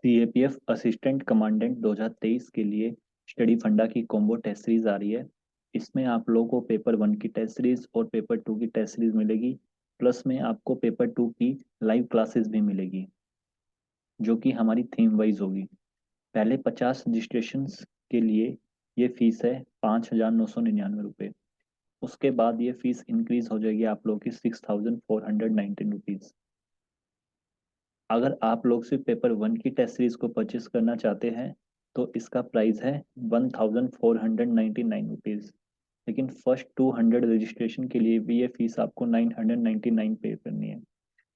CAPF assistant commandant 2023 के लिए study फंडा की कॉम्बो टेस्ट सीरीज आ रही है। इसमें आप लोगों को पेपर 1 की टेस्ट सीरीज और पेपर 2 की टेस्ट सीरीज मिलेगी। प्लस में आपको पेपर 2 की लाइव क्लासेस भी मिलेगी, जो कि हमारी थीम वाइज होगी। पहले 50 रजिस्ट्रेशन के लिए ये फीस है 5,999 रुपये। उसके बाद ये फीस इंक्रीज हो जाएगी आप लोगों की 6,419 रुपीज़। अगर आप लोग सिर्फ पेपर 1 की टेस्ट सीरीज को परचेस करना चाहते हैं तो इसका प्राइस है 1,499 रुपीज़। लेकिन फर्स्ट 200 रजिस्ट्रेशन के लिए भी ये फीस आपको 999 पे करनी है।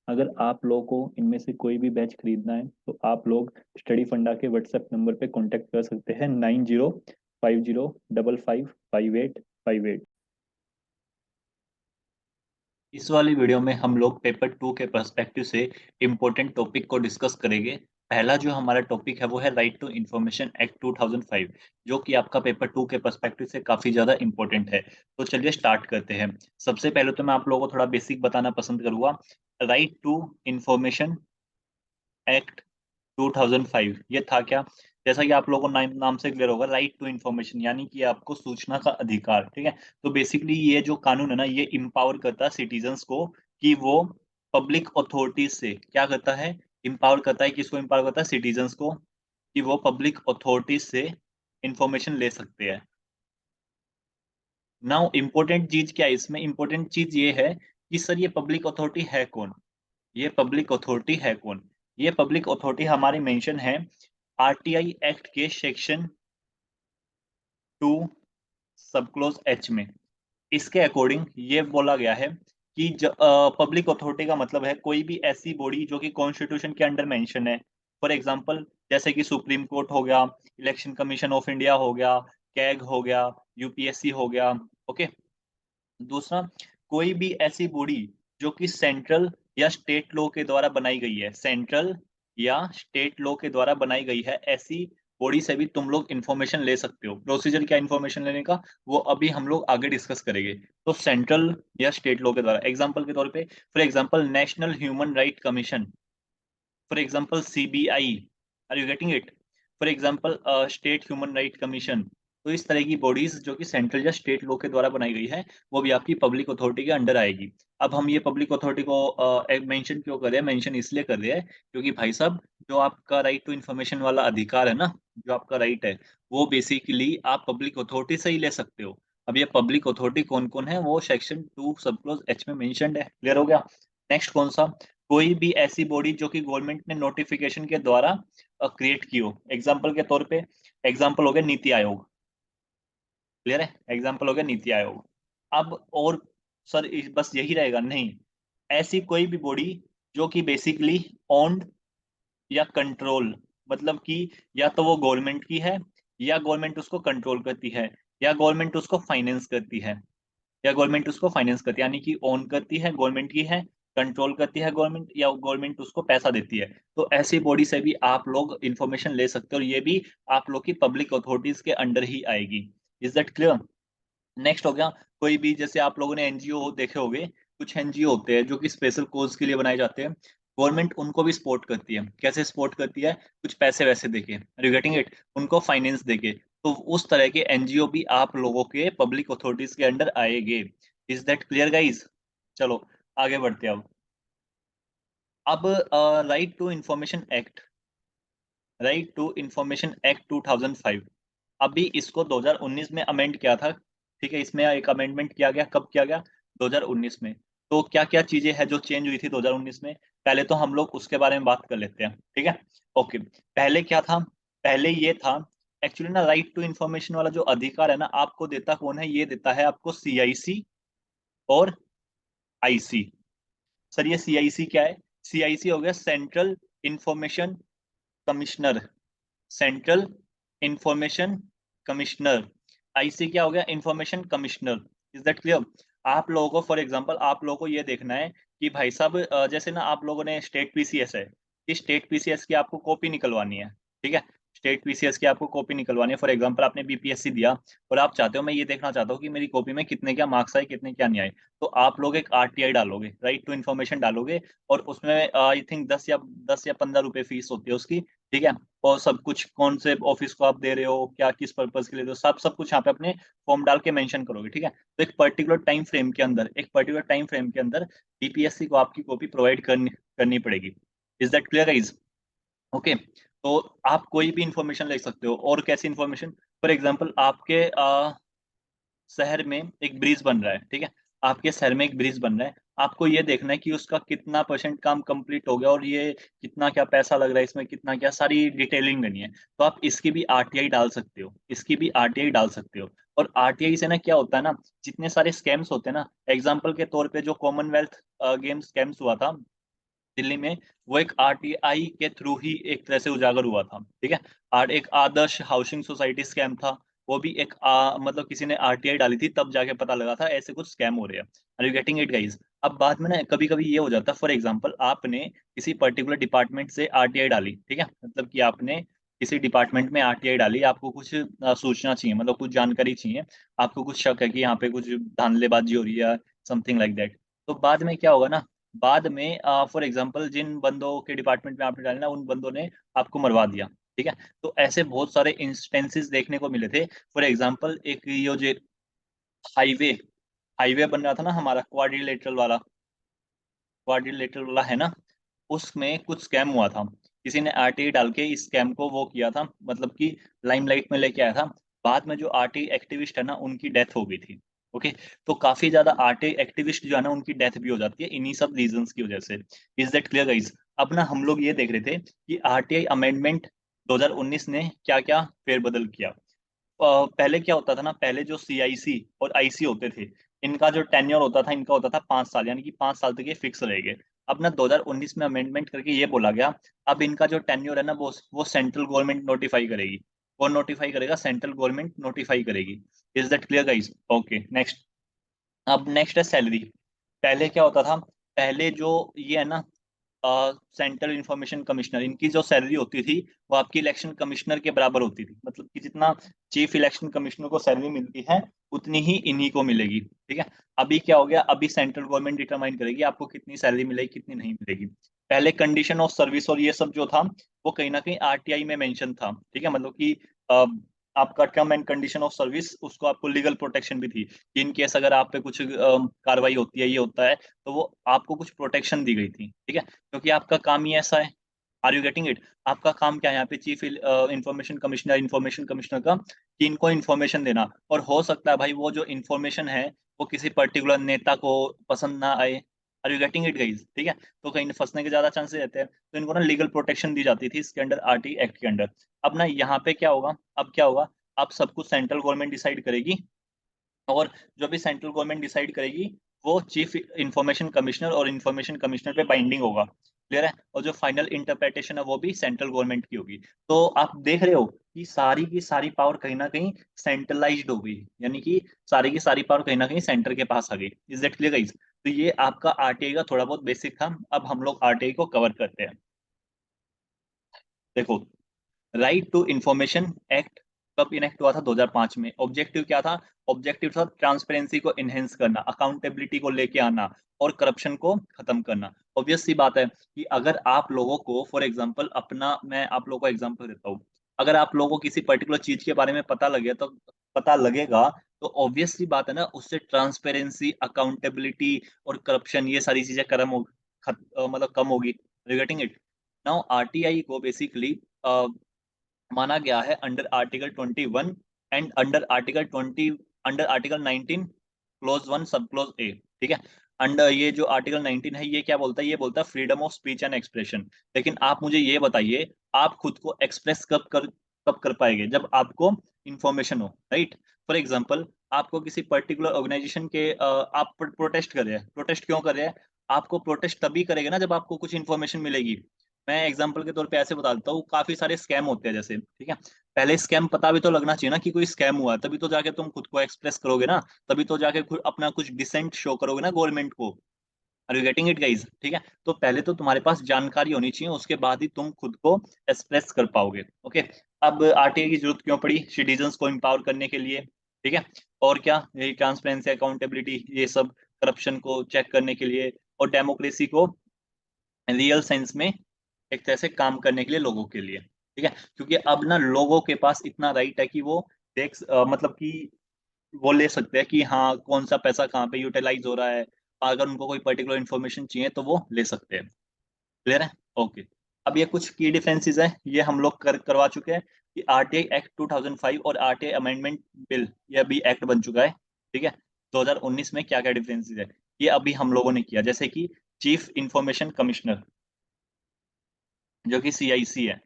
अगर आप लोगों को इनमें से कोई भी बैच खरीदना है तो आप लोग स्टडी फंडा के व्हाट्सएप नंबर पे कांटेक्ट कर सकते हैं 9050555858। इस वाली वीडियो में हम लोग पेपर 2 के पर्सपेक्टिव से इम्पोर्टेंट टॉपिक को डिस्कस करेंगे। पहला जो हमारा टॉपिक है वो है राइट टू इंफॉर्मेशन एक्ट 2005, जो कि आपका पेपर 2 के पर्सपेक्टिव से काफ़ी ज़्यादा इम्पोर्टेंट है। तो चलिए स्टार्ट करते हैं। सबसे पहले तो मैं आप लोगों को थोड़ा बेसिक बताना पसंद करूँगा। राइट टू इंफॉर्मेशन एक्ट 2005 ये था क्या? जैसा कि आप लोगों को नाम से क्लियर होगा, राइट टू इंफॉर्मेशन यानी कि आपको सूचना का अधिकार, ठीक है? तो बेसिकली ये जो कानून है ना, ये एम्पावर करता है सिटीजन्स को कि वो पब्लिक अथॉरिटीज से क्या करता है? एम्पावर करता है। किसको एम्पावर करता है? सिटीजन्स को, कि वो पब्लिक अथॉरिटीज से इंफॉर्मेशन ले सकते हैं। नाउ इम्पोर्टेंट चीज़ क्या है इसमें? इम्पोर्टेंट चीज़ ये है कि सर ये पब्लिक अथॉरिटी है कौन? ये पब्लिक अथॉरिटी है कौन? ये पब्लिक अथॉरिटी हमारी मेंशन है आरटीआई एक्ट के सेक्शन 2 सब क्लोज एच में। इसके अकॉर्डिंग ये बोला गया है कि पब्लिक अथॉरिटी का मतलब है कोई भी ऐसी बॉडी जो कि कॉन्स्टिट्यूशन के अंडर मेंशन है। फॉर एग्जांपल जैसे कि सुप्रीम कोर्ट हो गया, इलेक्शन कमीशन ऑफ इंडिया हो गया, कैग हो गया, यूपीएससी हो गया। ओके। दूसरा, कोई भी ऐसी बॉडी जो कि सेंट्रल या स्टेट लॉ के द्वारा बनाई गई है, सेंट्रल या स्टेट लॉ के द्वारा बनाई गई है, ऐसी बॉडी से भी तुम लोग इन्फॉर्मेशन ले सकते हो। प्रोसीजर क्या इन्फॉर्मेशन लेने का, वो अभी हम लोग आगे डिस्कस करेंगे। तो सेंट्रल या स्टेट लॉ के द्वारा, एग्जांपल के तौर पे, for example national human right commission, for example CBI, are you getting it? For example state human right commission. तो इस तरह की बॉडीज जो कि सेंट्रल या स्टेट लॉ के द्वारा बनाई गई है, वो भी आपकी पब्लिक अथॉरिटी के अंडर आएगी। अब हम ये पब्लिक अथॉरिटी को मेंशन क्यों कर रहे हैं? मेंशन इसलिए कर रहे हैं क्योंकि भाई साहब, जो आपका राइट टू इन्फॉर्मेशन वाला अधिकार है ना, जो आपका राइट है, वो बेसिकली आप पब्लिक अथॉरिटी से ही ले सकते हो। अब ये पब्लिक अथॉरिटी कौन कौन है, वो सेक्शन 2 सब क्लोज एच में मेंशन्ड है। क्लियर हो गया? नेक्स्ट कौन सा? कोई भी ऐसी बॉडी जो कि गवर्नमेंट ने नोटिफिकेशन के द्वारा क्रिएट की हो। एग्जाम्पल के तौर पे, एग्जाम्पल हो गया नीति आयोग। क्लियर है? एग्जाम्पल हो गया नीति आयोग। अब और सर बस यही रहेगा? नहीं, ऐसी कोई भी बॉडी जो कि बेसिकली ओन्ड या कंट्रोल, मतलब कि या तो वो गवर्नमेंट की है, या गवर्नमेंट उसको कंट्रोल करती है, या गवर्नमेंट उसको फाइनेंस करती है, या गवर्नमेंट उसको फाइनेंस करती है, यानी कि ओन करती है, गवर्नमेंट की है, कंट्रोल करती है गवर्नमेंट, या गवर्नमेंट उसको पैसा देती है। तो ऐसी बॉडी से भी आप लोग इंफॉर्मेशन ले सकते हो, और ये भी आप लोग की पब्लिक अथॉरिटीज के अंडर ही आएगी। Is that clear? नेक्स्ट हो गया, कोई भी, जैसे आप लोगों ने एनजीओ देखे होंगे, कुछ एनजीओ होते हैं जो कि स्पेशल कोज के लिए बनाए जाते हैं। गवर्नमेंट उनको भी सपोर्ट करती है। कैसे सपोर्ट करती है? कुछ पैसे वैसे देके, आर यू गेटिंग इट? उनको फाइनेंस देके। तो उस तरह के एनजीओ भी आप लोगों के पब्लिक अथॉरिटीज के अंडर आएंगे। Is that clear guys? चलो आगे बढ़ते हैं। अब right to information act, right to information act 2005, अभी इसको 2019 में अमेंड किया था। ठीक है, इसमें एक अमेंडमेंट किया गया। कब किया गया? 2019 में। तो क्या क्या चीजें हैं जो चेंज हुई थी 2019 में? पहले तो हम लोग उसके बारे में बात कर लेते हैं। ठीक है, ओके। पहले क्या था? पहले ये था, एक्चुअली ना, राइट टू इंफॉर्मेशन वाला जो अधिकार है ना, आपको देता कौन है? ये देता है आपको सीआईसी और आईसी। सर ये सीआईसी क्या है? सीआईसी हो गया central information commissioner, central information commissioner. IC क्या हो गया? Information commissioner. Is that clear? आप लोगों को, फॉर एग्जांपल, आप लोगों को ये देखना है कि भाई साहब, जैसे ना आप लोगों ने स्टेट पीसीएस है, कि स्टेट पीसीएस की आपको कॉपी निकलवानी है। ठीक है, स्टेट पीसीएस की आपको कॉपी निकलवानी है। फॉर एग्जांपल आपने बीपीएससी दिया और आप चाहते हो, मैं ये देखना चाहता हूँ कि मेरी कॉपी में कितने क्या मार्क्स आए, कितने क्या नहीं आए। तो आप लोग एक आरटीआई डालोगे, राइट टू इन्फॉर्मेशन डालोगे, और उसमें आई थिंक 10 या 15 रुपए फीस होती है उसकी। ठीक है। और सब कुछ कौन से ऑफिस को आप दे रहे हो, क्या किस पर्पज के लिए दे रहे हो, सब कुछ यहाँ पे अपने फॉर्म डाल के मेंशन करोगे। ठीक है। तो एक पर्टिकुलर टाइम फ्रेम के अंदर डीपीएससी को आपकी कॉपी प्रोवाइड करनी करनी पड़ेगी। Is that clear guys? Okay. तो आप कोई भी इंफॉर्मेशन ले सकते हो। और कैसी इंफॉर्मेशन? फॉर एग्जाम्पल आपके शहर में एक ब्रिज बन रहा है। ठीक है। आपके शहर में एक ब्रिज बन रहा है, आपको ये देखना है कि उसका कितना परसेंट काम कंप्लीट हो गया और ये कितना क्या पैसा लग रहा है, इसमें कितना क्या, सारी डिटेलिंग देनी है। तो आप इसकी भी आरटीआई डाल सकते हो, इसकी भी आरटीआई डाल सकते हो। और आरटीआई से ना क्या होता है ना, जितने सारे स्कैम्स होते हैं ना, एग्जाम्पल के तौर पे जो कॉमनवेल्थ गेम स्कैम्स हुआ था दिल्ली में, वो एक आरटीआई के थ्रू ही एक तरह से उजागर हुआ था। ठीक है। और एक आदर्श हाउसिंग सोसाइटी स्कैम था, वो भी एक मतलब किसी ने आरटीआई डाली थी, तब जाके पता लगा था ऐसे कुछ स्कैम हो रहे हैं। Are you getting it guys? अब बाद में ना कभी कभी ये हो जाता है, फॉर एग्जांपल आपने किसी पर्टिकुलर डिपार्टमेंट से आरटीआई डाली। ठीक है। मतलब कि आपने किसी डिपार्टमेंट में आरटीआई डाली, आपको कुछ सूचना चाहिए, मतलब कुछ जानकारी चाहिए, आपको कुछ शक है कि यहाँ पे कुछ धांधलेबाजी हो रही है, समथिंग लाइक दैट। तो बाद में क्या होगा ना, बाद में फॉर एग्जांपल जिन बंदों के डिपार्टमेंट में आपने डालना, उन बंदों ने आपको मरवा दिया। ठीक है। तो ऐसे बहुत सारे इंस्टेंसेस देखने को मिले थे। फॉर एग्जांपल एक ये जो हाईवे हाईवे बन रहा था ना हमारा, क्वाड्रिलेटरल वाला है ना, उसमें कुछ स्कैम हुआ था। किसी ने आरटीआई डाल के इस स्कैम को वो किया था, मतलब कि लाइमलाइट में लेके आया था। बाद में जो आरटीआई एक्टिविस्ट है ना, उनकी डेथ हो गई थी। ओके। तो काफी ज्यादा आरटीआई एक्टिविस्ट जो है ना, उनकी डेथ भी हो जाती है इन्हीं सब रीजंस की वजह से। Is that clear guys? अब ना हम लोग ये देख रहे थे कि आरटीआई अमेंडमेंट 2019 ने क्या क्या फेरबदल किया। पहले क्या होता था ना, पहले जो सीआईसी और आईसी होते थे, इनका जो टेन्योर होता था, इनका होता था 5 साल, यानी कि 5 साल तक ये फिक्स रहेंगे। अब ना 2019 में अमेंडमेंट करके ये बोला गया, अब इनका जो टेन्योर है ना, वो सेंट्रल गवर्नमेंट नोटिफाई करेगी। कौन नोटिफाई करेगा? सेंट्रल गवर्नमेंट नोटिफाई करेगी। Is that clear guys? Okay next. अब नेक्स्ट है सैलरी। पहले क्या होता था, पहले जो ये है ना, सेंट्रल इंफॉर्मेशन कमिश्नर, इनकी जो सैलरी होती थी वो आपकी इलेक्शन कमिश्नर के बराबर होती थी। मतलब कि जितना चीफ इलेक्शन कमिश्नर को सैलरी मिलती है, उतनी ही इन्हीं को मिलेगी। ठीक है। अभी क्या हो गया, अभी सेंट्रल गवर्नमेंट डिटरमाइन करेगी आपको कितनी सैलरी मिलेगी, कितनी नहीं मिलेगी। पहले कंडीशन ऑफ सर्विस और ये सब जो था, वो कहीं ना कहीं आरटीआई में मेंशन था। ठीक है। मतलब कि आपका term and condition of service, उसको आपको लीगल प्रोटेक्शन भी थी कि इन केस अगर आप पे कुछ कार्रवाई होती है, ये होता है, तो वो आपको कुछ प्रोटेक्शन दी गई थी। ठीक है। क्योंकि आपका काम ही ऐसा है। Are you getting it? आपका काम क्या है यहाँ पे, चीफ इंफॉर्मेशन कमिश्नर का, कि इनको इन्फॉर्मेशन देना। और हो सकता है भाई वो जो इन्फॉर्मेशन है, वो किसी पर्टिकुलर नेता को पसंद ना आए। Are you getting it guys? ठीक है। तो कहीं फंसने के ज्यादा चांसेस रहते हैं, तो इनको ना लीगल प्रोटेक्शन दी जाती थी इसके अंडर, आरटी एक्ट के अंडर। अब ना यहाँ पे क्या होगा, अब क्या होगा, अब सब कुछ सेंट्रल गवर्नमेंट डिसाइड करेगी। और जो भी सेंट्रल गवर्नमेंट डिसाइड करेगी, वो चीफ इंफॉर्मेशन कमिश्नर और इंफॉर्मेशन कमिश्नर पे बाइंडिंग होगा। क्लियर है? और जो फाइनल इंटरप्रिटेशन है, वो भी सेंट्रल गवर्नमेंट की होगी। तो आप देख रहे हो कि सारी की सारी पावर कहीं ना कहीं सेंट्रलाइज्ड हो गई, यानी कि सारी की सारी पावर कहीं ना कहीं सेंटर के पास आ गई। Is that clear guys? तो ये आपका आरटीआई का थोड़ा बहुत बेसिक था। अब हम लोग आरटीआई को कवर करते हैं। देखो, राइट टू इंफॉर्मेशन एक्ट कब इनेक्ट हुआ था? 2005 में। ऑब्जेक्टिव क्या था? ऑब्जेक्टिव था ट्रांसपेरेंसी को इनहेंस करना, अकाउंटेबिलिटी को लेके आना, और करप्शन को खत्म करना। ऑब्वियस सी बात है कि अगर आप लोगों को, फॉर एग्जांपल अपना, मैं आप लोगों को एग्जांपल देता हूँ, अगर आप लोगों को किसी पर्टिकुलर चीज के बारे में पता लगेगा, तो ऑब्वियस सी बात है ना, उससे ट्रांसपेरेंसी, अकाउंटेबिलिटी और करप्शन, ये सारी चीजें मतलब कम होगी। रिगार्डिंग इट, नाउ आरटीआई को बेसिकली माना गया है under article 21 and under article 19 close 1 सब क्लोज ए। ठीक है। अंडर ये जो आर्टिकल 19 है, ये क्या बोलता है? ये बोलता है freedom of speech and expression. लेकिन आप मुझे ये बताइए, आप खुद को एक्सप्रेस कब कर पाएंगे? जब आपको इंफॉर्मेशन हो, राइट? फॉर एग्जांपल, आपको किसी पर्टिकुलर ऑर्गेनाइजेशन के आप प्रोटेस्ट कर रहे हैं, प्रोटेस्ट क्यों कर रहे हैं? आपको प्रोटेस्ट तभी करेंगे ना जब आपको कुछ इन्फॉर्मेशन मिलेगी। मैं एग्जांपल के तौर पे ऐसे बता देता हूँ, काफी सारे स्कैम होते हैं जैसे। ठीक है। पहले स्कैम पता भी तो लगना चाहिए ना कि कोई स्कैम हुआ है, तभी तो जाके तुम खुद को एक्सप्रेस करोगे ना, तभी तो जाके अपना कुछ डिसेंट शो करोगे ना गवर्नमेंट को। Are you getting it guys? ठीक है। तो पहले तो तुम्हारे पास जानकारी होनी चाहिए, उसके बाद ही तुम खुद को एक्सप्रेस कर पाओगे। ओके। अब आरटीआई की जरूरत क्यों पड़ी? सिटीजन्स को एम्पावर करने के लिए। ठीक है। और क्या, यही ट्रांसपेरेंसी, अकाउंटेबिलिटी, ये सब, करप्शन को चेक करने के लिए, और डेमोक्रेसी को रियल सेंस में एक तरह से काम करने के लिए, लोगों के लिए। ठीक है, क्योंकि अब ना लोगों के पास इतना राइट है कि वो देख मतलब कि वो ले सकते हैं कि हाँ कौन सा पैसा कहाँ पे यूटिलाइज हो रहा है, अगर उनको कोई पर्टिकुलर इन्फॉर्मेशन चाहिए तो वो ले सकते हैं। क्लियर है? ओके। अब ये कुछ की डिफरेंसेस है, ये हम लोग करवा चुके हैं कि आरटीआई एक्ट 2005 और आरटीआई अमेंडमेंट बिल, ये अभी एक्ट बन चुका है। ठीक है, 2019 में क्या क्या डिफरेंसेस है ये अभी हम लोगों ने किया, जैसे कि चीफ इंफॉर्मेशन कमिश्नर जो कि सीआईसी है,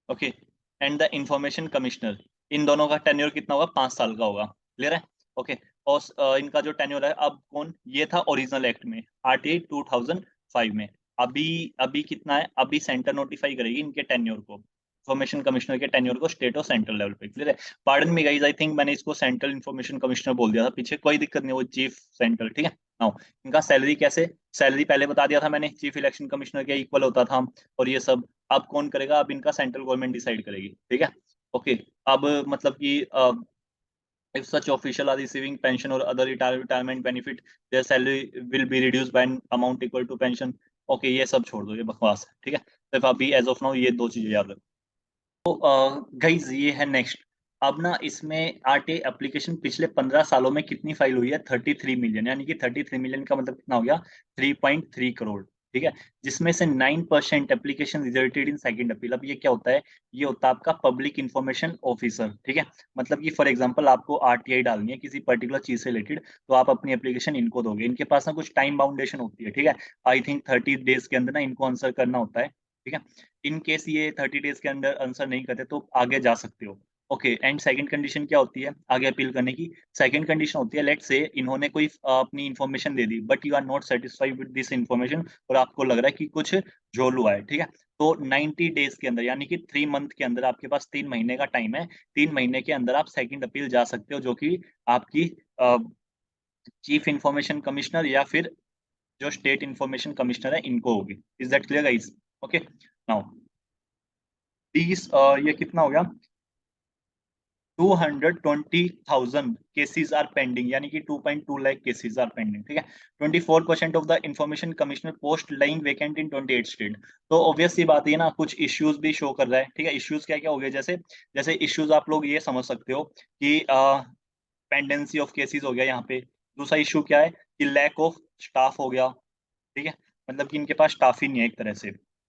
okay, and the information commissioner, इन दोनों का टेन्योर कितना होगा, 5 साल का होगा। क्लियर है? ओके। और इनका जो टेन्योर है, अब कौन, ये था ओरिजिनल एक्ट में आरटीआई 2005 में। अभी अभी कितना है, अभी सेंटर नोटिफाई करेगी इनके टेन्योर को, इंफॉर्मेशन कमिश्नर के टेन्योर को, स्टेट और सेंट्रल लेवल पे। क्लियर है? Pardon me guys, I think मैंने इसको सेंट्रल इंफॉर्मेशन कमिश्नर बोल दिया था पीछे, कोई दिक्कत नहीं, वो चीफ सेंट्रल। ठीक है। नाउ इनका सैलरी कैसे, सैलरी पहले बता दिया था मैंने, चीफ इलेक्शन कमिश्नर के इक्वल होता था, और ये सब अब कौन करेगा, अब इनका सेंट्रल गवर्नमेंट डिसाइड करेगी। ठीक है। ओके। अब मतलब कि if such official are receiving pension or other retirement benefit, their salary will be reduced by an amount equal to pension. Okay, ये सब छोड़ दो, ये बकवास है। ठीक है, सिर्फ अभी एज ऑफ नाउ ये दो चीजें याद रखो। तो गाइज ये है नेक्स्ट। अब ना इसमें आरटीआई एप्लीकेशन पिछले 15 सालों में कितनी फाइल हुई है, 33 मिलियन, यानी कि 33 मिलियन का मतलब कितना हो गया, 3.3 करोड़। ठीक है, जिसमें से 9% application resulted in second appeal. अब ये क्या होता है, ये होता है आपका पब्लिक इंफॉर्मेशन ऑफिसर। ठीक है, मतलब कि फॉर एग्जांपल आपको आरटीआई डालनी है किसी पर्टिकुलर चीज से रिलेटेड, तो आप अपनी एप्लीकेशन इनको दोगे, इनके पास ना कुछ टाइम बाउंडेशन होती है। ठीक है, आई थिंक 30 डेज के अंदर ना इनको आंसर करना होता है। ठीक है, इन केस ये 30 डेज के अंदर आंसर नहीं करते तो आगे जा सकते हो। ओके, एंड सेकंड कंडीशन क्या होती है आगे अपील करने की, सेकंड कंडीशन होती है, लेट्स से इन्होंने कोई अपनी इंफॉर्मेशन दे दी, but you are not satisfied with this information, और आपको लग रहा है कि कुछ झोल हुआ है। ठीक है, तो 90 डेज के अंदर, यानी कि 3 मंथ के अंदर, आपके पास 3 महीने का टाइम है, 3 महीने के अंदर आप सेकंड अपील जा सकते हो, जो कि आपकी चीफ इंफॉर्मेशन कमिश्नर या फिर जो स्टेट इंफॉर्मेशन कमिश्नर है इनको होगी। Is that clear guys? Okay. Now 30 ये कितना हो गया, 220,000 केसेस आर पेंडिंग, यानी कि 2.2 लाख केसेस आर पेंडिंग। ठीक है, 24% of the information commissioner post lying vacant in 28 state. तो ऑब्वियस सी बात है ना, कुछ इश्यूज भी शो कर रहा है। ठीक है, इश्यूज क्या क्या हो गए, जैसे जैसे इश्यूज आप लोग ये समझ सकते हो कि पेंडेंसी ऑफ केसेस हो गया यहाँ पे। दूसरा इशू क्या है कि लैक ऑफ स्टाफ हो गया। ठीक है, मतलब कि इनके पास स्टाफ ही नहीं है एक तरह से।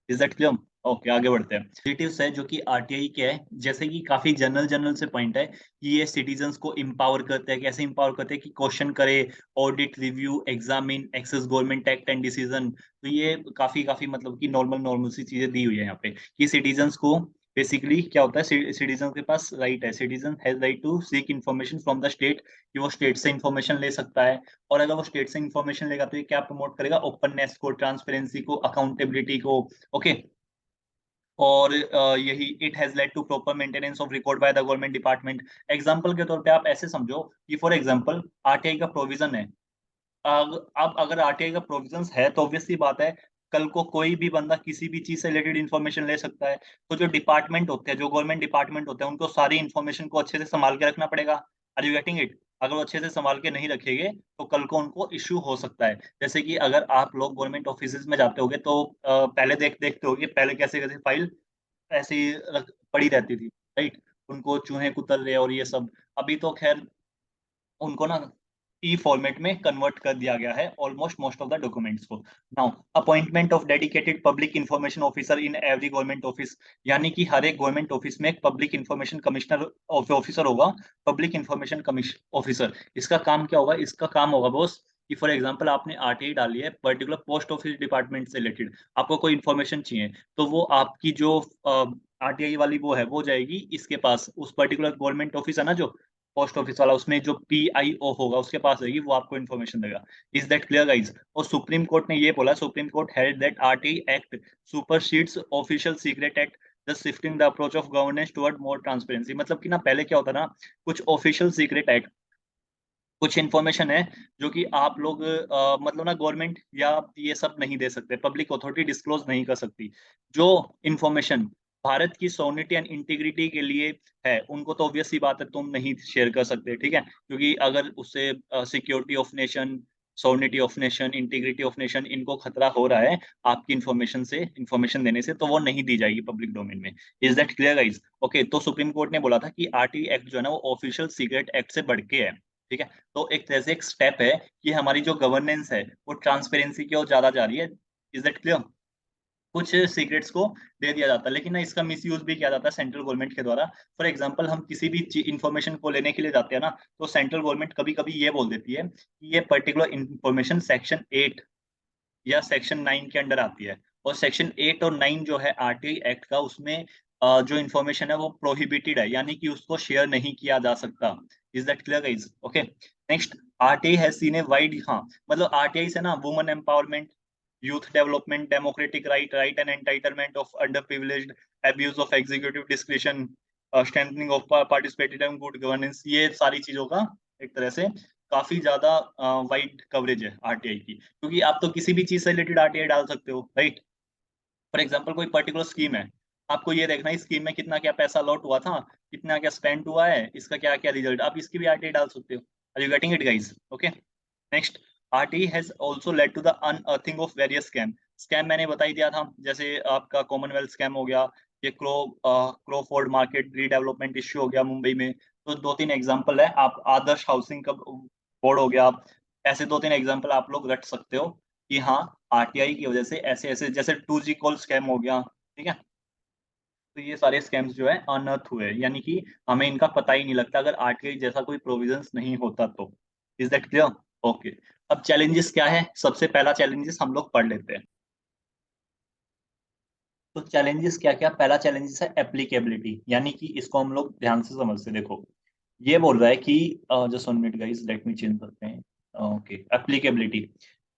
Is that clear? ओके, आगे बढ़ते हैं। सिटीज है जो कि आरटीआई के है, जैसे कि काफी जनरल जनरल से पॉइंट है कि ये सिटीजन्स को इंपावर करते हैं। कैसे इंपावर करते हैं कि क्वेश्चन करे, audit, review, examine, access government act and decision. तो ये काफी काफी मतलब कि नॉर्मल नॉर्मल सी चीजें दी हुई है यहाँ पे कि सिटीजन्स को बेसिकली क्या होता है, सिटीजन के पास राइट है, citizen has right to seek information from the state, कि वो स्टेट से इन्फॉर्मेशन ले सकता है। और अगर वो स्टेट से इन्फॉर्मेशन लेगा तो ये क्या प्रमोट करेगा, ओपननेस को, ट्रांसपेरेंसी को, अकाउंटेबिलिटी को। ओके, और यही it has led to proper maintenance of record by the government department. Example के तौर पे आप ऐसे समझो कि फॉर एग्जांपल आरटीआई का प्रोविजन है। अब अगर आरटीआई का प्रोविजन है तो ऑब्वियसली बात है, कल को कोई भी बंदा किसी भी चीज से रिलेटेड इन्फॉर्मेशन ले सकता है। तो जो डिपार्टमेंट होते हैं, जो गवर्नमेंट डिपार्टमेंट होते हैं, उनको सारी इन्फॉर्मेशन को अच्छे से संभाल के रखना पड़ेगा। Are you getting it? अगर वो अच्छे से संभाल के नहीं रखेंगे तो कल को उनको इश्यू हो सकता है। जैसे कि अगर आप लोग गवर्नमेंट ऑफिस में जाते होगे तो पहले देखते होगे पहले कैसे कैसे फाइल ऐसे ही पड़ी रहती थी, राइट? उनको चूहे कुतर रहे और ये सब। अभी तो खैर उनको ना ई फॉर्मेट में कन्वर्ट कर दिया गया है almost most of the documents को। Now appointment of dedicated public information officer in every government office, यानी कि हर एक गवर्नमेंट ऑफिस में एक पब्लिक इंफॉर्मेशन कमिश्नर ऑफिसर होगा। पब्लिक इंफॉर्मेशन ऑफिसर, इसका काम क्या होगा, इसका काम होगा बॉस कि फॉर एग्जांपल आपने आरटीआई डाली है पर्टिकुलर पोस्ट ऑफिस डिपार्टमेंट से रिलेटेड, आपको कोई इन्फॉर्मेशन चाहिए, तो वो आपकी जो आरटीआई वाली वो है वो जाएगी इसके पास, उस पर्टिकुलर गवर्नमेंट ऑफिस है ना जो पोस्ट ऑफिस वाला, उसमें जो पीआईओ होगा उसके पास रहेगी, वो आपको इन्फॉर्मेशन देगा। Is that clear guys? और सुप्रीम कोर्ट ने ये बोला, supreme court held that RTI act supersedes official secret act, just shifting the approach of governance toward more transparency. मतलब कि ना पहले क्या होता ना, कुछ ऑफिशियल सीक्रेट एक्ट, कुछ इन्फॉर्मेशन है जो कि आप लोग मतलब ना गवर्नमेंट या ये सब नहीं दे सकते, पब्लिक अथॉरिटी डिस्क्लोज नहीं कर सकती। जो इन्फॉर्मेशन भारत की सोनिटी एंड इंटीग्रिटी के लिए है, उनको तो ऑब्वियस सी बात है तुम नहीं शेयर कर सकते। ठीक है, क्योंकि अगर उससे security of nation, sovereignty of nation, integrity of nation, इनको खतरा हो रहा है आपकी इंफॉर्मेशन देने से, तो वो नहीं दी जाएगी पब्लिक डोमेन में। Is that clear guys? Okay, तो सुप्रीम कोर्ट ने बोला था कि आरटीआई एक्ट जो है ना वो ऑफिशियल सीक्रेट एक्ट से बढ़ के है, ठीक है। तो एक तरह से एक स्टेप है कि हमारी जो गवर्नेंस है वो ट्रांसपेरेंसी की ओर ज्यादा जा रही है। Is that clear? कुछ सीक्रेट्स को दे दिया जाता है, लेकिन ना इसका मिसयूज भी किया जाता है सेंट्रल गवर्नमेंट के द्वारा। फॉर एग्जांपल, हम किसी भी इंफॉर्मेशन को लेने के लिए जाते हैं ना, तो सेंट्रल गवर्नमेंट कभी कभी ये बोल देती है कि ये पर्टिकुलर इंफॉर्मेशन सेक्शन 8 या सेक्शन 9 के अंडर आती है। और सेक्शन 8 और 9 जो है आरटीआई एक्ट का, उसमें जो इन्फॉर्मेशन है वो प्रोहिबिटेड है, यानी कि उसको शेयर नहीं किया जा सकता। Is that clear guys? Okay, next, RTI has seen a wide, हाँ मतलब आरटीआई से ना women empowerment, youth development, democratic right and entitlement of underprivileged, abuse of executive discretion, strengthening of participative and good governance, ये सारी चीजों का एक तरह से काफी ज्यादा वाइड कवरेज है आरटीआई की, क्योंकि आप तो किसी भी चीज से रिलेटेड आरटीआई डाल सकते हो, राइट। फॉर एग्जाम्पल, कोई पर्टिकुलर स्कीम है, आपको ये देखना है इस स्कीम में कितना क्या पैसा अलॉट हुआ था, कितना क्या स्पेंड हुआ है, इसका क्या क्या रिजल्ट, आप इसकी भी आरटीआई डाल सकते हो। Are you getting it guys? Okay, next, RTI has also led to the unearthing of various scam मैंने बता ही दिया था, जैसे आपका कॉमनवेल्थ स्कैम हो गया, ये क्रोफोर्ड मार्केट रीडेवलपमेंट इश्यू हो गया मुंबई में। तो दो तीन एग्जांपल है, आप आदर्श हाउसिंग का बोर्ड हो गया, ऐसे दो तीन एग्जांपल आप लोग रट सकते हो कि हाँ, आरटीआई की वजह से ऐसे ऐसे, जैसे 2G कॉल स्कैम हो गया, ठीक है। तो ये सारे स्कैम्स जो है अनर्थ हुए, यानी कि हमें इनका पता ही नहीं लगता अगर आरटीआई जैसा कोई प्रोविजंस नहीं होता तो। Is that clear? ओके, अब चैलेंजेस क्या है, सबसे पहला चैलेंजेस हम लोग पढ़ लेते हैं। तो चैलेंजेस क्या क्या, पहला चैलेंजेस है एप्लीकेबिलिटी, यानी कि इसको हम लोग ध्यान से समझते हैं। देखो, ये बोल रहा है कि just 1 minute guys, let me change करते हैं। Okay, applicability.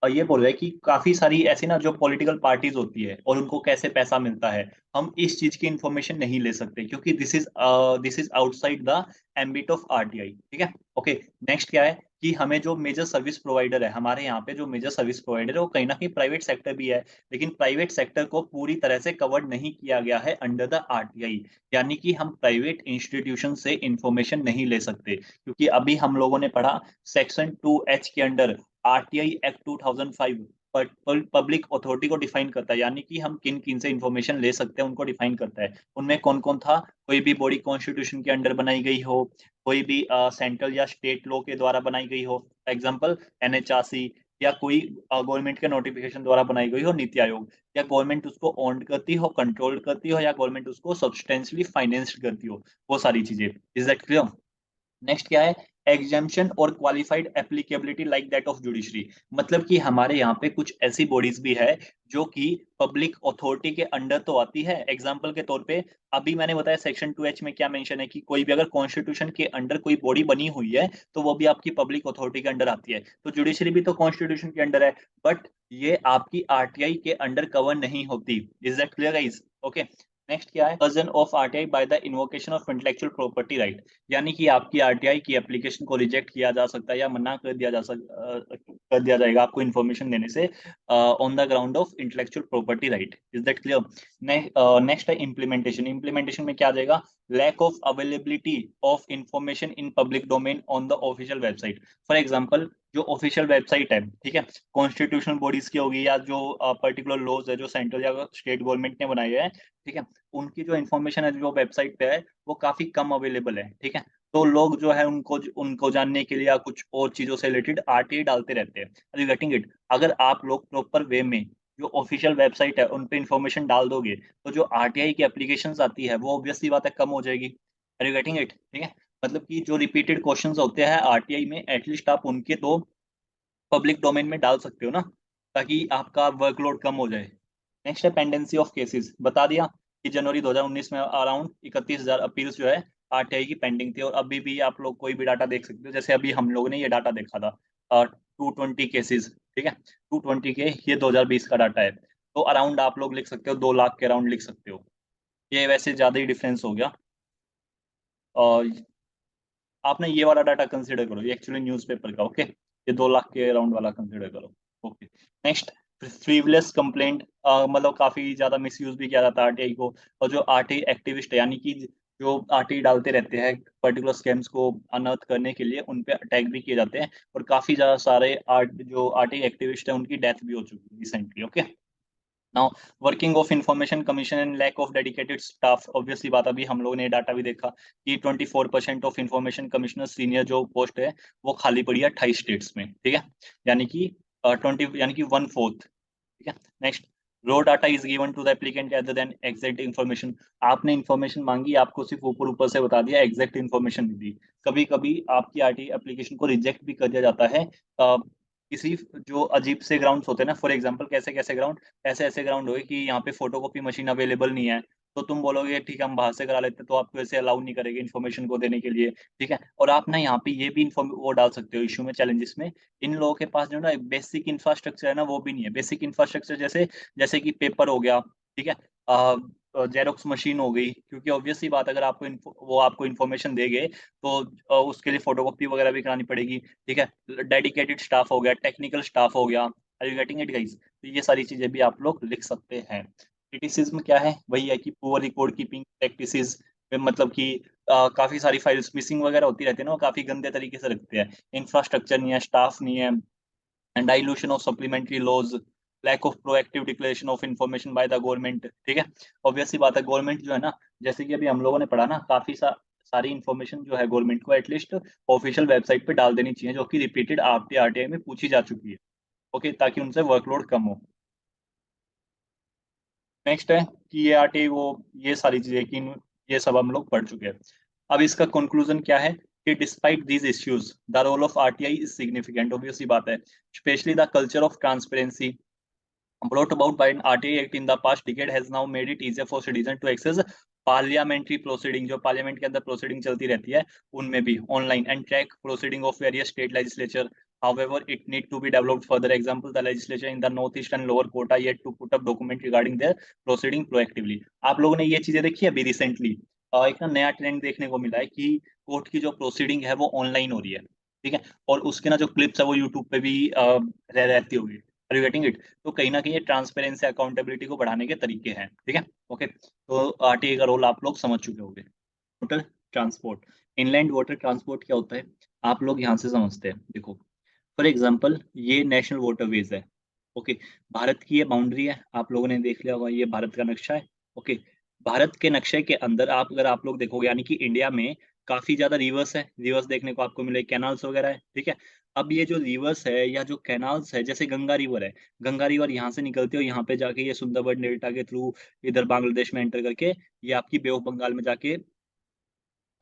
और ये बोल रहा है कि काफी सारी ऐसी ना जो पॉलिटिकल पार्टीज होती है और उनको कैसे पैसा मिलता है, हम इस चीज की इंफॉर्मेशन नहीं ले सकते, क्योंकि this is outside the ambit of RTI, ठीक है। ओके, नेक्स्ट क्या है कि हमें जो मेजर सर्विस प्रोवाइडर है, हमारे यहाँ पे जो मेजर सर्विस प्रोवाइडर है वो कहीं ना कहीं प्राइवेट सेक्टर भी है, लेकिन प्राइवेट सेक्टर को पूरी तरह से कवर नहीं किया गया है अंडर द आरटीआई, यानी कि हम प्राइवेट इंस्टीट्यूशन से इंफॉर्मेशन नहीं ले सकते, क्योंकि अभी हम लोगों ने पढ़ा सेक्शन 2H के under RTI act 2005 public authority को डिफाइन करता है, यानी कि हम किन किन से इंफॉर्मेशन ले सकते हैं उनको डिफाइन करता है। उनमें कौन कौन था, कोई भी बॉडी कॉन्स्टिट्यूशन के अंडर बनाई गई हो, कोई भी सेंट्रल या स्टेट लॉ के द्वारा बनाई गई हो, एग्जाम्पल एनएचआरसी, या कोई गवर्नमेंट के नोटिफिकेशन द्वारा बनाई गई हो, नीति आयोग, या गवर्नमेंट उसको ऑन करती हो, कंट्रोल करती हो, या गवर्नमेंट उसको सब्सटेंशियली फाइनेंस करती हो, वो सारी चीजें। Is that clear? नेक्स्ट क्या है, एग्जाम्पशन और qualified applicability like that of judiciary, मतलब कि हमारे यहाँ पे कुछ ऐसी बॉडीज भी है जो कि पब्लिक अथॉरिटी के अंडर तो आती है। एग्जाम्पल के तौर पे अभी मैंने बताया सेक्शन 2H में क्या मेंशन है कि कोई भी अगर कॉन्स्टिट्यूशन के अंडर कोई बॉडी बनी हुई है तो वो भी आपकी पब्लिक अथॉरिटी के अंडर आती है, तो जुडिशरी भी तो कॉन्स्टिट्यूशन के अंडर है, बट ये आपकी आरटीआई के अंडर कवर नहीं होती। Is that clear guys? Okay, next क्या है, version of RTI by the invocation of intellectual property right, यानी कि आपकी आरटीआई की एप्लीकेशन को रिजेक्ट किया जा सकता है या मना कर दिया जाएगा आपको इन्फॉर्मेशन देने से on the ground of intellectual property right. Is that clear? Next है इम्प्लीमेंटेशन। इम्प्लीमेंटेशन में क्या आ जाएगा, lack of availability of information in public domain on the official website. For example, जो ऑफिशियल वेबसाइट है, ठीक है, कॉन्स्टिट्यूशनल बॉडीज की होगी या जो पर्टिकुलर लॉज है जो सेंट्रल या स्टेट गवर्नमेंट ने बनाए हैं, ठीक है, उनकी जो इन्फॉर्मेशन है जो वेबसाइट पे है वो काफी कम अवेलेबल है, ठीक है। तो लोग जो है उनको उनको जानने के लिए या कुछ और चीजों से रिलेटेड आरटीआई डालते रहते हैं। Are you getting it? अगर आप लोग प्रॉपर वे में जो ऑफिशियल वेबसाइट है उन पे इन्फॉर्मेशन डाल दोगे तो जो आरटीआई की एप्लीकेशंस आती है वो ऑब्वियसली बात है कम हो जाएगी। Are you getting it? ठीक है, मतलब कि जो रिपीटेड क्वेश्चंस होते हैं आरटीआई में, एटलीस्ट आप उनके तो पब्लिक डोमेन में डाल सकते हो ना, ताकि आपका वर्कलोड कम हो जाए। नेक्स्ट है पेंडेंसी ऑफ केसेस, बता दिया कि जनवरी 2019 में अराउंड 31,000 अपील्स जो है आरटीआई की पेंडिंग थी, और अभी भी आप लोग कोई भी डाटा देख सकते हो, जैसे अभी हम लोगों ने ये डाटा देखा था 220 केसेस, ठीक है, 220 के, ये 2020 का डाटा है, तो अराउंड आप लोग लिख सकते हो 2 लाख के अराउंड लिख सकते हो। ये वैसे ज्यादा ही डिफरेंस हो गया, और आपने ये वाला डाटा कंसिडर करो, ये एक्चुअली न्यूज़पेपर का, ओके, ये 2 लाख के अराउंड वाला कंसिडर करो। ओके, नेक्स्ट, फ्रीवलेस कंप्लेंट, मतलब काफी ज्यादा मिसयूज भी किया जाता है आरटीआई को, और जो आरटीआई एक्टिविस्ट है, यानी कि जो आरटीआई डालते रहते हैं पर्टिकुलर स्कैम्स को अनर्थ करने के लिए, उन पे अटैक भी किए जाते हैं, और काफी ज्यादा सारे जो आरटीआई एक्टिविस्ट हैं उनकी डेथ भी हो चुकी है recently. Okay, now working of information commission and lack of dedicated staff. Obviously बात, अभी हम लोगों ने डाटा भी देखा कि 24% ऑफ इंफॉर्मेशन कमिश्नर सीनियर जो पोस्ट है वो खाली पड़ी है 28 स्टेट्स में, ठीक है, यानी कि 20 यानी कि 1/4, ठीक है। Next, row data is given to the applicant rather then exact information. आपने इन्फॉर्मेशन मांगी, आपको सिर्फ ऊपर ऊपर से बता दिया, एग्जैक्ट इन्फॉर्मेशन नहीं दी। कभी कभी आपकी आरटी एप्लीकेशन को रिजेक्ट भी कर दिया जाता है किसी जो अजीब से ग्राउंड्स होते हैं ना। फॉर एग्जांपल, कैसे कैसे ग्राउंड, ऐसे ऐसे ग्राउंड होए कि यहाँ पे फोटोकॉपी मशीन अवेलेबल नहीं है, तो तुम बोलोगे ठीक है हम बाहर से करा लेते हैं, तो आपको ऐसे अलाउ नहीं करेगी इन्फॉर्मेशन को देने के लिए, ठीक है। और आप ना यहाँ पे ये भी वो डाल सकते हो इशू में, चैलेंजेस में, इन लोगों के पास जो ना बेसिक इंफ्रास्ट्रक्चर है ना वो भी नहीं है। बेसिक इंफ्रास्ट्रक्चर जैसे जैसे कि पेपर हो गया, ठीक है, जेरोक्स मशीन हो गई, क्योंकि ऑब्वियस सी बात, अगर आपको वो आपको इन्फॉर्मेशन देंगे तो उसके लिए फोटोकॉपी वगैरह भी करानी पड़ेगी, ठीक है। डेडिकेटेड स्टाफ हो गया, टेक्निकल स्टाफ हो गया। Are you getting it guys? तो ये सारी चीजें भी आप लोग लिख सकते हैं। क्रिटिसिज्म क्या है? वही है कि पुअर रिकॉर्ड कीपिंग प्रैक्टिसेस, मतलब कि काफी सारी फाइल्स मिसिंग वगैरह होती रहती है ना, वो काफी गंदे तरीके से रखते हैं। इंफ्रास्ट्रक्चर नहीं है, स्टाफ नहीं है, and dilution of supplementary laws, lack of proactive declaration of information by the government, ठीक है। ऑब्वियस सी बात है, गवर्नमेंट जो है ना, जैसे कि अभी हम लोगों ने पढ़ा ना, काफी सारी इन्फॉर्मेशन जो है गवर्नमेंट को एटलीस्ट ऑफिशियल वेबसाइट पे डाल देनी चाहिए, जो कि रिपीटेड आरटीआई में पूछी जा चुकी है, ओके, ताकि उनसे वर्कलोड कम हो। नेक्स्ट है कि ये आरटीआई वो, ये सारी चीजें कि ये सब हम लोग पढ़ चुके हैं। अब इसका कंक्लूजन क्या है कि despite these issues the role of RTI is significant. Obviously बात है, specially the culture of transparency brought about by an RTA Act in the past decade has now made it easier for citizens to access parliamentary proceeding, जो parliament के अंदर proceeding चलती रहती है उनमें भी online, and track proceeding of various state legislature. However, it need to be developed further. Example, the legislature in the northeast and lower court are yet to put up document regarding their proceeding proactively. आप लोगों ने ये चीजें देखी है अभी recently? एक ना नया ट्रेंड देखने को मिला है कि कोर्ट की जो प्रोसीडिंग है वो ऑनलाइन हो रही है, ठीक है, और उसके ना जो क्लिप्स है वो यूट्यूब पे भी रहती होगी। Are you getting it? तो कहीं ना कहीं ये ट्रांसपेरेंसी अकाउंटेबिलिटी को बढ़ाने के तरीके हैं, ठीक है। ओके, तो आरटीए का रोल आप लोग समझ चुके होंगे। Water transport, inland water transport क्या होता है आप लोग यहाँ से समझते हैं। देखो, फॉर एग्जाम्पल, ये नेशनल वाटरवेज है, ओके, भारत की ये बाउंड्री है, आप लोगों ने देख लिया होगा, ये भारत का नक्शा है, ओके। भारत के नक्शे के अंदर अगर आप लोग देखोगे, यानी कि इंडिया में काफी ज्यादा रिवर्स है, रिवर्स देखने को आपको मिले, कैनाल्स वगैरह है, ठीक है। अब ये जो रिवर्स है या जो कैनाल्स है, जैसे गंगा रिवर है, गंगा रिवर यहाँ से निकलती है और यहाँ पे जाके ये सुंदरबन डेल्टा के थ्रू इधर बांग्लादेश में एंटर करके ये आपकी बे ऑफ बंगाल में जाके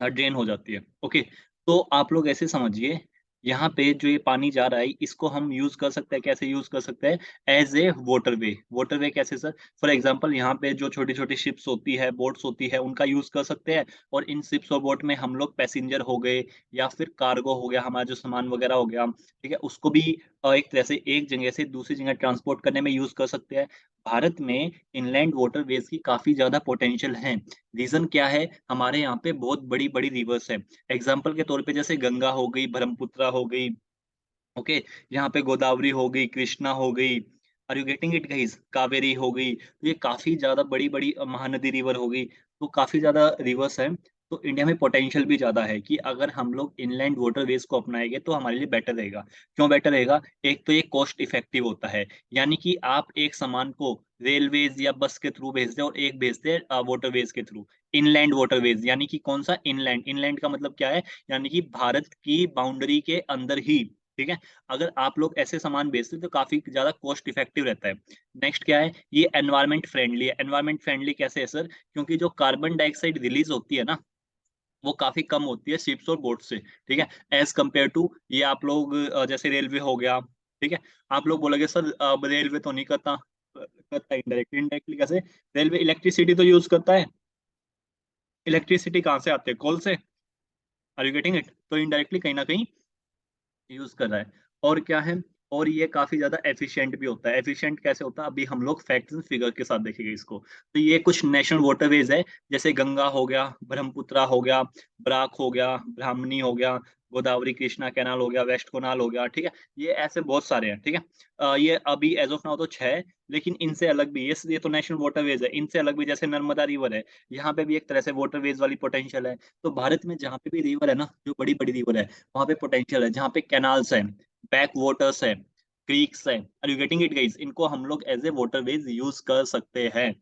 ड्रेन हो जाती है, ओके। तो आप लोग ऐसे समझिए, यहाँ पे जो ये पानी जा रहा है इसको हम यूज कर सकते हैं, कैसे यूज कर सकते हैं? As a waterway. वाटरवे कैसे सर? फॉर एग्जांपल, यहाँ पे जो छोटी छोटी शिप्स होती है, बोट्स होती है, उनका यूज कर सकते हैं, और इन शिप्स और बोट में हम लोग पैसेंजर हो गए या फिर कार्गो हो गया, हमारा जो सामान वगैरह हो गया, ठीक है, उसको भी एक तरह से एक जगह से दूसरी जगह ट्रांसपोर्ट करने में यूज कर सकते हैं। भारत में इनलैंड वाटरवेज की काफी ज्यादा पोटेंशियल है। रीजन क्या है? हमारे यहाँ पे बहुत बड़ी बड़ी रिवर्स है। एग्जाम्पल के तौर पे जैसे गंगा हो गई, ब्रह्मपुत्रा हो गई, ओके, यहाँ पे गोदावरी हो गई, कृष्णा हो गई, are you getting it guys, Kaveri हो गई, तो ये काफी ज्यादा बड़ी बड़ी महानदी रिवर हो गई, तो काफी ज्यादा रिवर्स है। तो इंडिया में पोटेंशियल भी ज्यादा है कि अगर हम लोग इनलैंड वाटरवेज को अपनाएंगे तो हमारे लिए बेटर रहेगा। क्यों बेटर रहेगा? एक तो ये कॉस्ट इफेक्टिव होता है, यानी कि आप एक सामान को रेलवेज या बस के थ्रू भेजते हैं और एक भेजते हैं वाटरवेज के थ्रू। इनलैंड वाटरवेज यानी कि कौन सा? इनलैंड। इनलैंड का मतलब क्या है? यानी कि भारत की बाउंड्री के अंदर ही, ठीक है। अगर आप लोग ऐसे सामान बेचते हैं तो काफी ज्यादा कॉस्ट इफेक्टिव रहता है। नेक्स्ट क्या है? ये एनवायरमेंट फ्रेंडली है। एनवायरमेंट फ्रेंडली कैसे है सर? क्योंकि जो कार्बन डाइऑक्साइड रिलीज होती है ना, वो काफी कम होती है शिप्स और बोट से, ठीक है, एज कंपेयर टू ये आप लोग जैसे रेलवे हो गया, ठीक है। आप लोग बोलोगे सर रेलवे तो नहीं करता, करता है इनडायरेक्टली। इनडायरेक्टली कैसे? रेलवे इलेक्ट्रिसिटी तो यूज करता है, इलेक्ट्रिसिटी कहाँ से आती है? कोल से। Are you getting it? तो इनडायरेक्टली कहीं ना कहीं यूज कर रहा है। और क्या है? और ये काफी ज्यादा एफिशिएंट भी होता है। एफिशिएंट कैसे होता है? अभी हम लोग फैक्ट्स एंड फिगर के साथ देखेंगे इसको। तो ये कुछ नेशनल वाटरवेज है, जैसे गंगा हो गया, ब्रह्मपुत्रा हो गया, बराक हो गया, ब्राह्मणी हो गया, गोदावरी कृष्णा कैनाल हो गया, वेस्ट कैनाल हो गया, ठीक है। ये ऐसे बहुत सारे हैं, ठीक है। ये अभी एज ऑफ नाउ तो 6 है, लेकिन इनसे अलग भी ये तो नेशनल वाटरवेज है, इनसे अलग भी जैसे नर्मदा रिवर है, यहाँ पे भी एक तरह से वाटरवेज वाली पोटेंशियल है। तो भारत में जहाँ पे भी रिवर है ना, जो बड़ी बड़ी रिवर है, वहाँ पे पोटेंशियल है, जहाँ पे कैनाल्स है, बैक वाटर्स है, क्रीक्स है, are you getting it guys, इनको हम लोग एज ए वाटरवेज यूज कर सकते हैं।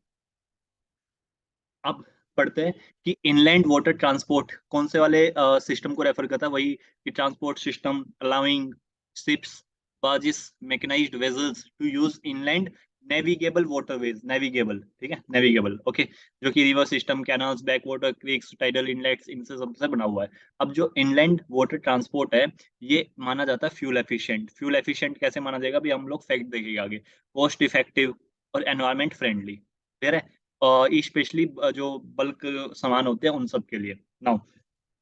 अब पढ़ते हैं कि इनलैंड वाटर ट्रांसपोर्ट कौन से वाले सिस्टम को रेफर करता है, वही कि transport system allowing ships, barges, mechanised vessels to use inland navigable waterways, navigable, ठीक है, नेविगेबल, ओके, जो कि river system, canals, back water, creeks, tidal inlets, इनसे सबसे बना हुआ है। अब जो इनलैंड वाटर ट्रांसपोर्ट है, ये माना जाता है फ्यूल एफिशिएंट। फ्यूल एफिशिएंट कैसे माना जाएगा भी, हम लोग फैक्ट देखेंगे आगे। कॉस्ट इफेक्टिव और एनवायरमेंट फ्रेंडली, क्लियर है। स्पेशली जो बल्क सामान होते हैं उन सब के लिए। नाउ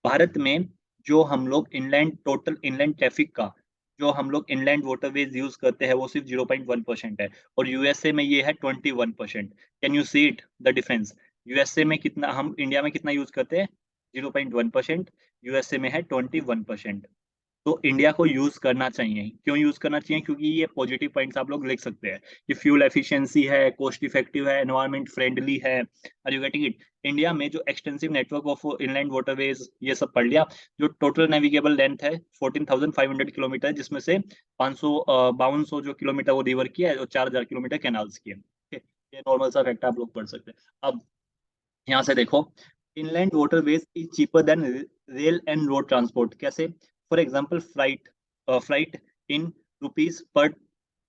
भारत में जो हम लोग इनलैंड टोटल इनलैंड ट्रैफिक का जो हम लोग इनलैंड वाटरवेज यूज करते हैं वो सिर्फ 0.1% है, और यूएसए में ये है 21%। Can you see it the difference? USA में कितना, हम इंडिया में कितना यूज करते हैं? 0.1%, यूएसए में है 21%। तो इंडिया को यूज करना चाहिए। क्यों यूज करना चाहिए? क्योंकि ये पॉजिटिव पॉइंट्स आप लोग लिख सकते हैं कि फ्यूल एफिशिएंसी है, कॉस्ट इफेक्टिव है, एनवायरमेंट फ्रेंडली है। Are you getting it? India में जो extensive network of inland waterways, ये सब पढ़ लिया। जो टोटल नेविगेबल लेंथ है 14,500 किलोमीटर, जिसमें से 552 जो किलोमीटर वो रिवर की है और 4,000 किलोमीटर कैनाल्स की है। Okay? ये नॉर्मल सा फैक्ट आप लोग पढ़ सकते हैं। अब यहाँ से देखो, inland waterways is cheaper than rail and road transport. कैसे? For example flight in rupees पर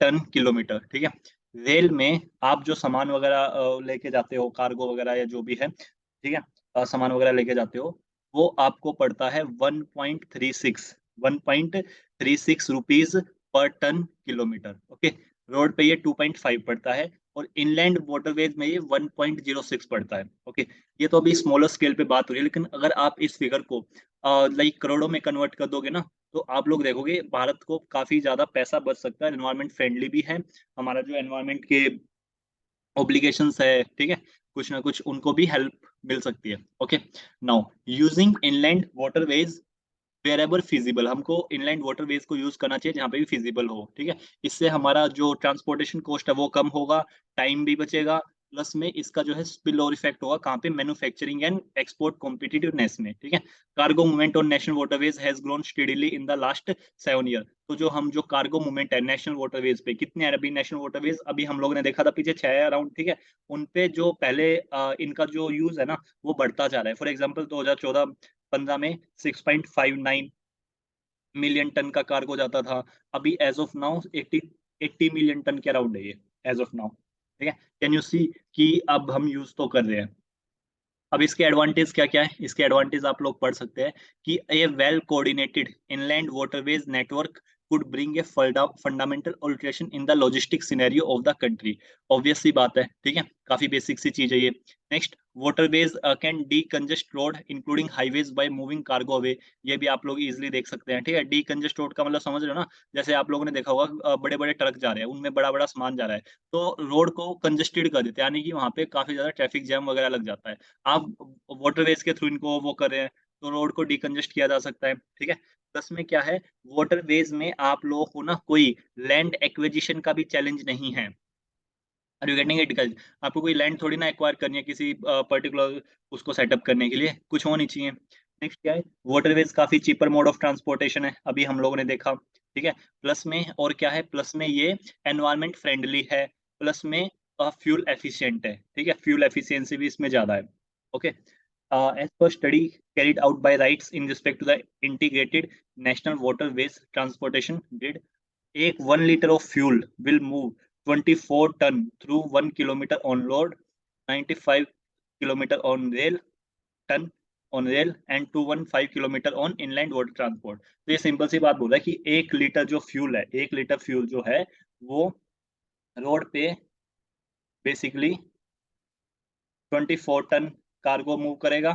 टन किलोमीटर, ठीक है। रेल में आप जो सामान वगैरह लेके जाते हो, कार्गो वगैरह या जो भी है, ठीक है, सामान वगैरह लेके जाते हो, वो आपको पड़ता है 1.36 रुपीज पर टन किलोमीटर, ओके। रोड पे ये 2.5 पड़ता है, और इनलैंड वाटरवेज में ये 1.06 पड़ता है, ओके। ये तो अभी स्मॉलर स्केल पे बात हो रही है, लेकिन अगर आप इस फिगर को लाइक करोड़ों में कन्वर्ट कर दोगे ना, तो आप लोग देखोगे भारत को काफी ज्यादा पैसा बच सकता है, एनवायरमेंट फ्रेंडली भी है। हमारा जो एनवायरमेंट के ऑब्लिगेशंस है, ठीक है, कुछ ना कुछ उनको भी हेल्प मिल सकती है, okay. Now using inland waterways wherever feasible, हमको इनलैंड वाटरवेज को यूज करना चाहिए जहाँ पे भी फिजिबल हो, ठीक है। इससे हमारा जो ट्रांसपोर्टेशन कॉस्ट है वो कम होगा, टाइम भी बचेगा, प्लस में इसका जो है स्पिल ओवर इफेक्ट होगा कहाँ पे? मैन्युफैक्चरिंग एंड एक्सपोर्ट कॉम्पिटिटिवनेस में, ठीक है। Cargo movement on national waterways has grown steadily in the last 7 year. तो जो कार्गो मूवमेंट है नेशनल वाटरवेज पे, कितने हैं अभी नेशनल वाटरवेज? अभी हम लोगों ने देखा था पीछे 6 है अराउंड, ठीक है। उन पे जो पहले इनका जो यूज है ना, वो बढ़ता जा रहा है। फॉर एग्जाम्पल 2014-15 में 6.59 मिलियन टन का कार्गो जाता था, अभी as of now 80 million ton के अराउंड है ये, एज ऑफ नाउ, ठीक है। कैन यू सी कि अब हम यूज तो कर रहे हैं। अब इसके एडवांटेज क्या क्या है? इसके एडवांटेज आप लोग पढ़ सकते हैं कि a well coordinated inland waterways network could bring a fundamental alteration in the logistic scenario of the country। Obvious सी बात है, ठीक है, काफी बेसिक सी चीज है ये। Next, waterways can decongest road including highways by moving cargo away। ये भी आप लोग इजीली देख सकते हैं, ठीक है। decongest road का मतलब समझ रहे हो ना? जैसे आप लोगों ने देखा होगा बड़े बड़े ट्रक जा रहे हैं, उनमें बड़ा बड़ा सामान जा रहा है, तो रोड को कंजेस्टेड कर देते हैं, यानी कि वहां पे काफी ज्यादा ट्रैफिक जैम वगैरह लग जाता है। आप वाटरवेज के थ्रू इनको वो कर रहे हैं, तो रोड को डिकंजेस्ट किया जा सकता है, ठीक है। प्लस में क्या है, वाटरवेज में आप लोगों को ना कोई लैंड एक्विजिशन का भी चैलेंज नहीं है। Are you getting it guys? आपको कोई लैंड थोड़ी ना एक्वायर करनी है किसी पर्टिकुलर उसको सेटअप करने के लिए, कुछ होनी चाहिए। नेक्स्ट क्या है, वाटरवेज काफी चीपर मोड ऑफ ट्रांसपोर्टेशन है, अभी हम लोगों ने देखा, ठीक है। प्लस में और क्या है, प्लस में ये एनवायरमेंट फ्रेंडली है, प्लस में फ्यूल एफिशिएंट है, ठीक है, फ्यूल एफिशिएंसी भी इसमें ज्यादा है, okay. As per study carried out by RITES in respect to the integrated national waterways transportation grid, एक 1 liter of fuel will move 24 ton through 1 kilometer on road, 95 kilometer on ton rail and 215 kilometer on inland water transport। तो ये simple सी बात बोल रहा है कि 1 litre जो fuel है, 1 लीटर फ्यूल जो है वो रोड पे बेसिकली 24 टन कार्गो मूव करेगा,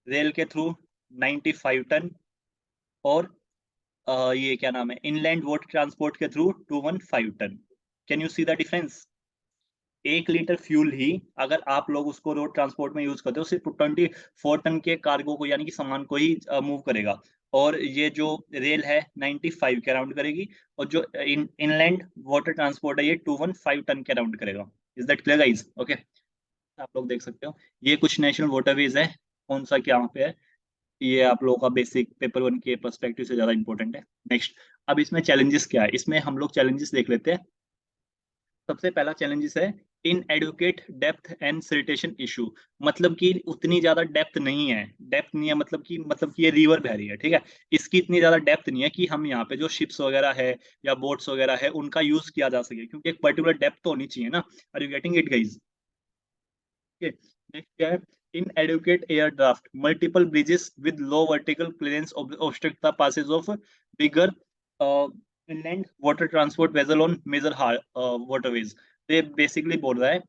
रेल के थ्रू 95 टन, और ये क्या नाम है, इनलैंड वाटर ट्रांसपोर्ट के through 215 ton. Can you see the difference? 1 litre fuel ही अगर आप लोग उसको रोड ट्रांसपोर्ट में यूज करते हो, सिर्फ 24 टन के कार्गो को यानी कि सामान को ही मूव करेगा। और ये जो रेल है 95 के अराउंड करेगी, और जो इनलैंड वाटर ट्रांसपोर्ट है ये 215 टन के अराउंड करेगा। Is that clear guys? Okay, आप लोग देख सकते हो ये कुछ नेशनल वाटरवेज है, कौन सा क्या पे है, ये आप लोगों का बेसिक पेपर वन के पर्सपेक्टिव से ज्यादा इंपॉर्टेंट है। नेक्स्ट, अब इसमें चैलेंजेस क्या है, इसमें हम लोग चैलेंजेस देख लेते हैं। सबसे पहला चैलेंजेस है inadequate depth and siltation issue, मतलब कि उतनी ज्यादा डेप्थ नहीं है, डेप्थ नहीं है मतलब कि ये रिवर बह रही है, ठीक है, इसकी इतनी ज्यादा डेप्थ नहीं है कि हम यहाँ पे जो शिप्स वगैरह है या बोट्स वगैरह है उनका यूज किया जा सके, क्योंकि एक पर्टिकुलर डेप्थ तो होनी चाहिए ना। Are you getting it guys? Next क्या है, inadequate air draft multiple bridges with low vertical clearance obstruct the passage of bigger inland water transport vessel on major waterways। तो ये बेसिकली बोल रहा है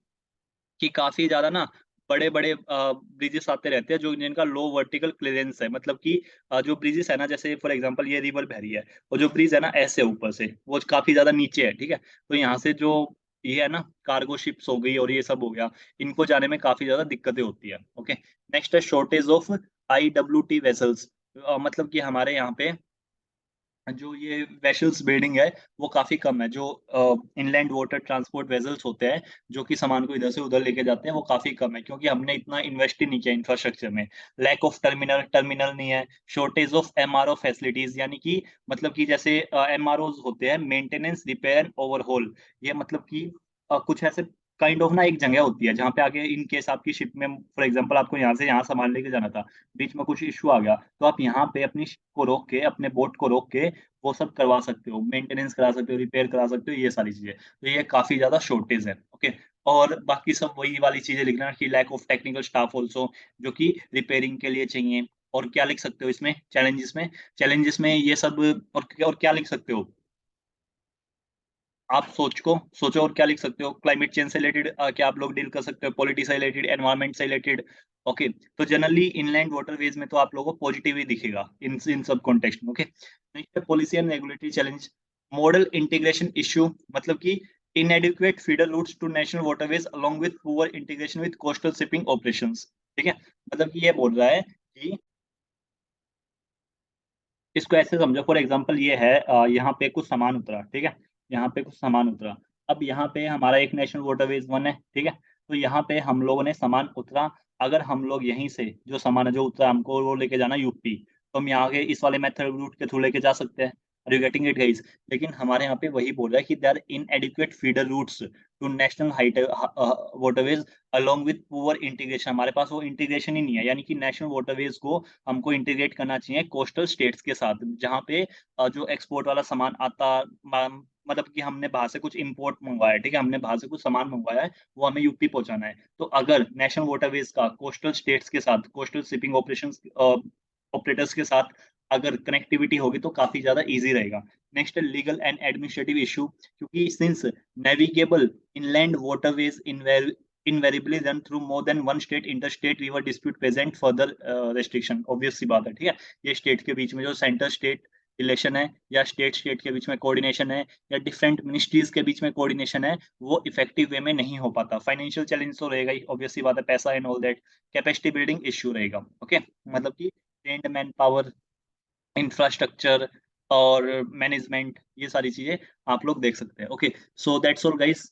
कि काफी ज्यादा ना बड़े बड़े ब्रिजेस आते रहते हैं जो जिनका लो वर्टिकल क्लियरेंस है, मतलब कि जो ब्रिजेस है ना, जैसे फॉर एग्जांपल ये रिवर बह रही है और जो ब्रिज है ना ऐसे ऊपर से वो काफी ज्यादा नीचे है, ठीक है, तो यहाँ से जो ये है ना कार्गो शिप्स हो गई और ये सब हो गया, इनको जाने में काफी ज्यादा दिक्कतें होती है। ओके, नेक्स्ट है शॉर्टेज ऑफ IWT वेसल्स, मतलब कि हमारे यहाँ पे जो ये वेसल्स बिल्डिंग है वो काफी कम है, जो इनलैंड वाटर ट्रांसपोर्ट वेसल्स होते हैं जो कि सामान को इधर से उधर लेके जाते हैं वो काफी कम है, क्योंकि हमने इतना इन्वेस्ट ही नहीं किया इंफ्रास्ट्रक्चर में। लैक ऑफ टर्मिनल नहीं है, शॉर्टेज ऑफ MRO फैसिलिटीज, यानी कि मतलब कि जैसे MRO होते हैं, मेंटेनेंस रिपेयर एंड ओवरहोल, ये मतलब कि कुछ ऐसे काइंड ऑफ ना एक जगह होती है जहाँ पे आगे इन केस आपकी शिप में फॉर एग्जांपल आपको यहाँ से यहाँ सामान लेके जाना था, बीच में कुछ इश्यू आ गया, तो आप यहाँ पे अपनी शिप को रोक के अपने बोट को रोक के वो सब करवा सकते हो, मेंटेनेंस करा सकते हो, रिपेयर करा सकते हो, ये सारी चीजें, तो ये काफी ज्यादा शॉर्टेज है। ओके, और बाकी सब वही वाली चीजें लिखना कि lack of technical staff also, जो कि रिपेयरिंग के लिए चाहिए। और क्या लिख सकते हो इसमें चैलेंजेस में ये सब, और क्या लिख सकते हो आप सोचो और क्या लिख सकते हो, क्लाइमेट चेंज से रिलेटेड क्या आप लोग डील कर सकते हो, पॉलिटिक्स से रिलेटेड, एनवायरमेंट से रिलेटेड। ओके, तो जनरली इनलैंड वाटरवेज में तो आप लोगों को पॉजिटिव ही दिखेगा इन सब कॉन्टेक्स्ट में। Okay, next policy and regulatory challenge, model integration issue, मतलब कि inadequate feeder routes to national waterways along with poor integration with coastal shipping operations। ठीक है, मतलब कि ये बोल रहा है कि इसको ऐसे समझो, फॉर एग्जांपल ये है यहाँ पे कुछ सामान उतरा, ठीक है, यहाँ पे कुछ सामान उतरा, अब यहाँ पे हमारा एक नेशनल वाटरवेज वन है, ठीक है, तो यहाँ पे हम लोगों ने सामान उतरा, अगर हम लोग यहीं से जो सामान है जो उतरा हमको वो लेके जाना यूपी, तो हम यहाँ के इस वाले मेथड रूट के थ्रू लेके जा सकते हैं। Are you getting it guys? लेकिन हमारे यहाँ पे वही बोल रहा है कि there inadequate feeder routes to national height waterways along with poor integration, हमारे पास वो इंटीग्रेशन ही नहीं है, यानी कि नेशनल वाटरवेज को हमको इंटीग्रेट करना चाहिए कोस्टल स्टेट्स के साथ, जहाँ पे जो एक्सपोर्ट वाला सामान आता, मतलब कि हमने बाहर से कुछ इंपोर्ट मंगवाया है, ठीक है, हमने बाहर से कुछ सामान मंगवाया है, वो हमें यूपी पहुंचाना है, तो अगर नेशनल वाटरवेज का कोस्टल स्टेट्स के साथ, कोस्टल शिपिंग ऑपरेशंस ऑपरेटर्स के साथ अगर कनेक्टिविटी होगी तो काफी ज्यादा इजी रहेगा। नेक्स्ट है लीगल एंड एडमिनिस्ट्रेटिव इशू, क्योंकि since navigable inland waterways invariably run through more than one state, interstate river dispute present further restriction, obvious सी बात है, ठीक है, ये स्टेट के बीच में जो सेंटर स्टेट रिलेशन है या स्टेट स्टेट के बीच में कोऑर्डिनेशन है या डिफरेंट मिनिस्ट्रीज के बीच में कोऑर्डिनेशन है, वो इफेक्टिव वे में नहीं हो पाता। फाइनेंशियल चैलेंज तो रहेगा ही, ऑब्वियस सी बात है, पैसा and all that, capacity building issue रहेगा। ओके, मतलब कि ट्रेंड मैन पावर, इंफ्रास्ट्रक्चर और मैनेजमेंट, ये सारी चीजें आप लोग देख सकते हैं। Okay, so that's all guys,